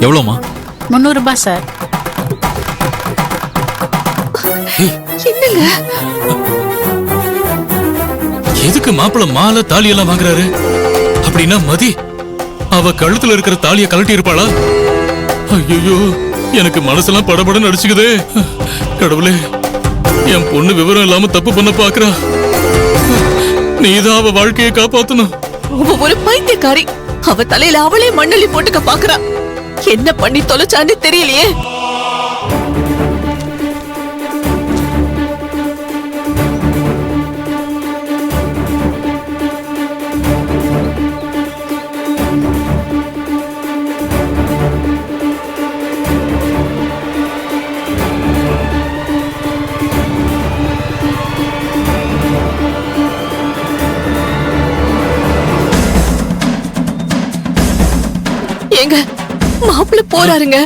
எவ்வளோமா? 300 ரூபாய் சார். என்னங்க எதுக்கு மாப்பிள்ள மாலை தாலி எல்லாம் வாங்குறாரு? அப்படின்னா மதி அவ கழுத்துல இருக்கிற தாலிய கழட்டி இருப்பாளா? ஐயோ, எனக்கு மனசெல்லாம் படபடன்னு அடிச்சுக்குதே. கடவுளே, என் பொண்ணு விவரம் இல்லாம தப்பு பண்ண பாக்குறா. நீதான் அவ வாழ்க்கையை காப்பாத்தணும். அவ ஒரு பைத்தியக்காரி. அவ தலையில அவளே மண்ணள்ளி போட்டுக்க பாக்குறா. என்ன பண்ணி தொலைச்சான்னு தெரியலையே. ஏங்க, மாப்பிள்ள போறாருங்க.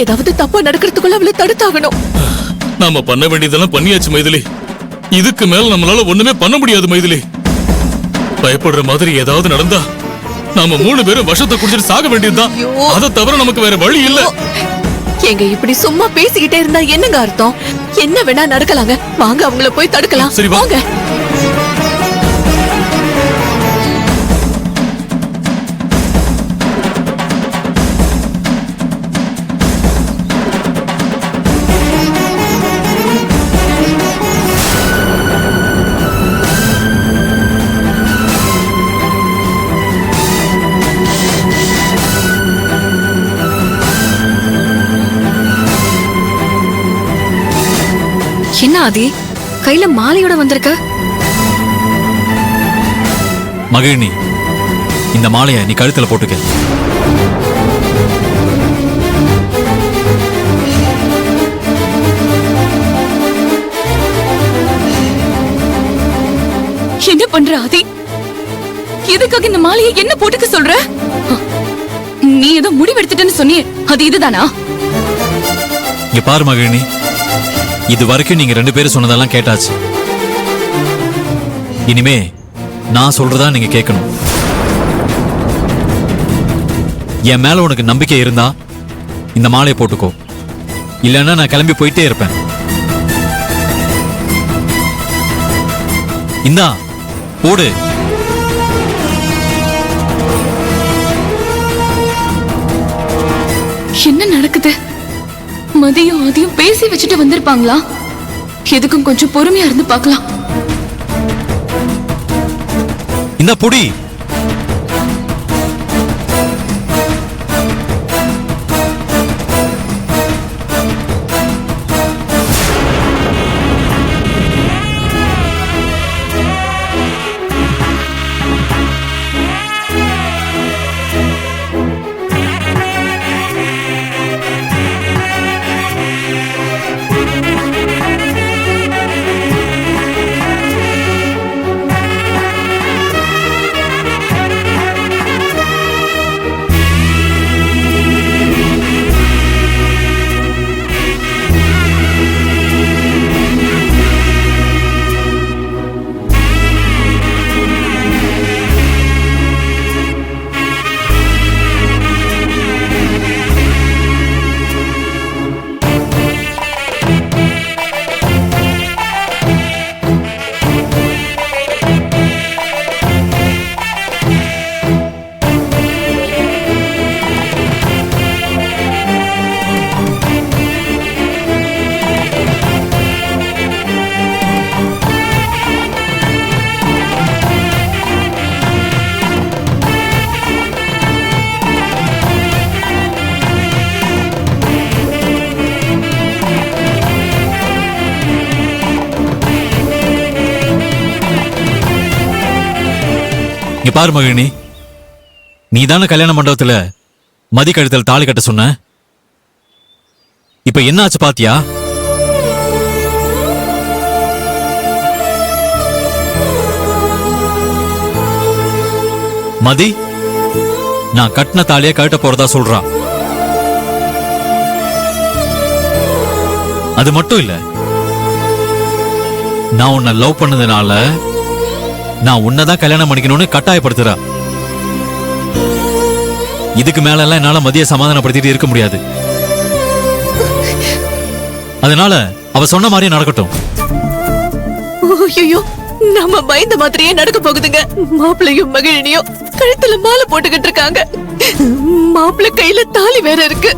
ஏதாவது தப்பா நடக்கிறதுக்குள்ள அவளை தடுத்தாகணும். நாம பண்ண வேண்டியதெல்லாம் பண்ணியாச்சு மைதிலி. இதுக்கு மேல நம்மளால ஒண்ணுமே பண்ண முடியாது மைதிலி. பயப்படுற மாதிரி ஏதாவது நடந்தா நாம 3 பேரும் விஷத்தை குடிச்சிட்டு சாக வேண்டியதுதான். அதை தவிர நமக்கு வேற வழி இல்ல. ஏங்க, இப்படி சும்மா பேசிக்கிட்டே இருந்தா என்னங்க அர்த்தம்? என்ன வேணா நடக்கலாங்க. வாங்க, அவங்கள போய் தடுக்கலாம். சரி, வாங்க. என்ன ஆதி, கையில மாலையோட வந்திருக்க? மகிழினி, இந்த மாலைய நீ கழுத்துல போட்டுக்க. என்ன பண்ற ஆதி? எதுக்காக இந்த மாலையை என்ன போட்டுக்க சொல்ற? நீ ஏதோ முடிவெடுத்துட்டேன்னு சொன்னியே, அது இதுதானா? இங்க பாரு மகிழினி, இது வரைக்கும் நீங்க 2 பேரும் சொன்னதெல்லாம் கேட்டாச்சு. இனிமே நான் சொல்றதா நீங்க கேட்கணும். என் மேல உனக்கு நம்பிக்கை இருந்தா இந்த மாலையை போட்டுக்கோ. இல்லைன்னா நான் கிளம்பி போயிட்டே இருப்பேன். இந்தா போடு. என்ன நடக்குது? மதியம் அதையும் பேசி வச்சுட்டு வந்திருப்பாங்களா? எதுக்கும் கொஞ்சம் பொறுமையா இருந்து பார்க்கலாம். இந்த பொடி இங்க பாரு மகிழினி, நீதான கல்யாண மண்டபத்துல மதி கழுத்துல தாலி கட்ட சொன்ன. இப்ப என்ன ஆச்சு பாத்தியா? மதி நான் கட்டின தாலியை கழட்ட போறதா சொல்றா. அது மட்டும் இல்ல, நான் உன்னை லவ் பண்ணதுனால நான் உன்னதான் கல்யாணம் பண்ணிக்கணும்னு கட்டாயப்படுத்துறா. இதுக்கு மேல எல்லாம் என்னால மதிய சமாதானப்படுத்திட்டு இருக்க முடியாது. அதனால அவ சொன்ன மாதிரியே நடக்கட்டும். ஐயோ, நம்ம பயந்த மாதிரியே நடக்க போகுதுங்க. மாப்பிள்ளையும் மகிழினியும் கழுத்துல மாலை போட்டுக்கிட்டு இருக்காங்க. மாப்பிள்ளை கையில தாலி வேற இருக்கு.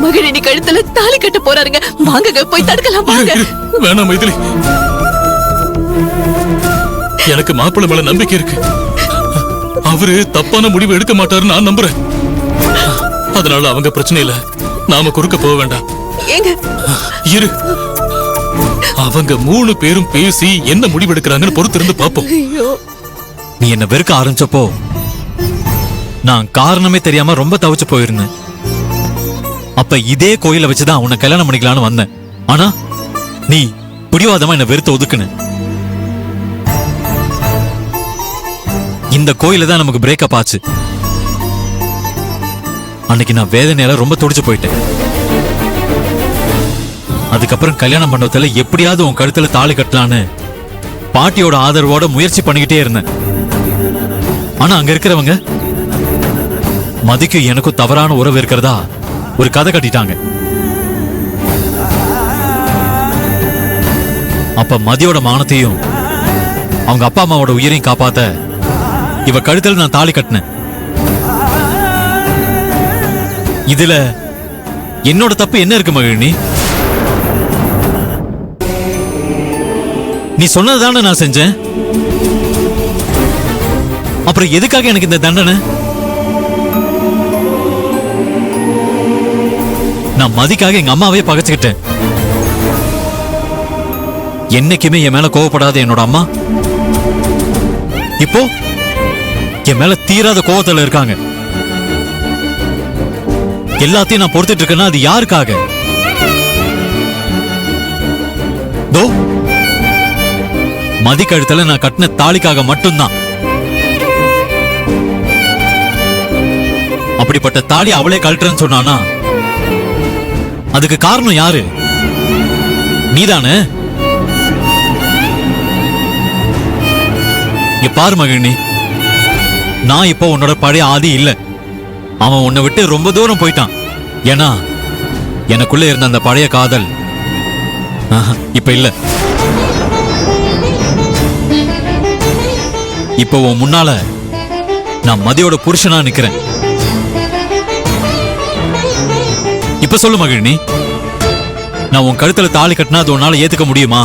மகிழினி கழுத்துல தாலி கட்ட போறாருங்க. வாங்க போய் தடுக்கலாம் வாங்க. வேணாம் மைதிலி, எனக்கு மாப்பிள்ளை மேல நம்பிக்கை இருக்கு. அவரு தப்பான முடிவு எடுக்க மாட்டாருன்னு நான் நம்புறேன். அதனால அவங்க பிரச்சனை இல்ல, நாம குறுக்க போக வேண்டாம். ஏங்க இரு, அவங்க 3 பேரும் பேசி என்ன முடிவு எடுக்கிறாங்கன்னு பொறுத்திருந்து பாப்போம். ஐயோ, நீ என்ன வெறுக்க ஆரம்பிச்சப்போ நான் காரணமே தெரியாம ரொம்ப தவிச்சு போயிருந்தேன். அப்ப இதே கோயில வச்சுதான் உன்னை கல்யாணம் பண்ணிக்கலான்னு வந்தேன். ஆனா நீ பிடிவாதமா என்ன வெறுத்து ஒதுக்குன. இந்த கோயில தான் நமக்கு பிரேக்கப் ஆச்சு. அன்னைக்கு நான் வேதனையால ரொம்ப துடிச்சு போயிட்டேன். அதுக்கப்புறம் கல்யாண மண்டபத்துல எப்படியாவது உன் கழுத்துல தாலி கட்டலான்னு பாட்டியோட ஆதரவோட முயற்சி பண்ணிக்கிட்டே இருந்தேன். ஆனா அங்க இருக்கிறவங்க மதிக்கு எனக்கும் தவறான உறவு இருக்கிறதா ஒரு கதை கட்டிட்டாங்க. அப்ப மதியோட மானத்தையும் அவங்க அப்பா அம்மாவோட உயிரையும் காப்பாத்த இவ கழுத்துல நான் தாலி கட்டினேன். இதுல என்னோட தப்பு என்ன இருக்கு மகிழினி? நீ சொன்னதுதானே நான் செஞ்சேன். அப்புறம் எதுக்காக எனக்கு இந்த தண்டனை? நான் மதிக்காக எங்க அம்மாவே பகைச்சுக்கிட்டேன். என்னைக்குமே என் மேல கோவப்படாத என்னோட அம்மா இப்போ என் மேல தீராத கோவத்துல இருக்காங்க. எல்லாத்தையும் நான் பொறுத்துட்டு இருக்கேன்னா அது யாருக்காக? தோ மதி கழுத்துல நான் கட்டின தாலிக்காக மட்டும்தான். அப்படிப்பட்ட தாலி அவளே கழட்டுறேன்னு சொன்னானா அதுக்கு காரணம் யாரு? நீதானே? இங்க பாரு மகிழினி, நான் இப்போ உன்னோட பழைய ஆதி இல்ல. அவன் உன்னை விட்டு ரொம்ப தூரம் போயிட்டான். ஏன்னா எனக்குள்ள இருந்த அந்த பழைய காதல் இப்ப இல்ல. இப்போ உன் முன்னால நான் மதியோட புருஷனா நிக்கிறேன். இப்ப சொல்லு மகிழினி, நான் உன் கழுத்துல தாலி கட்டினா அது உன்னால ஏத்துக்க முடியுமா?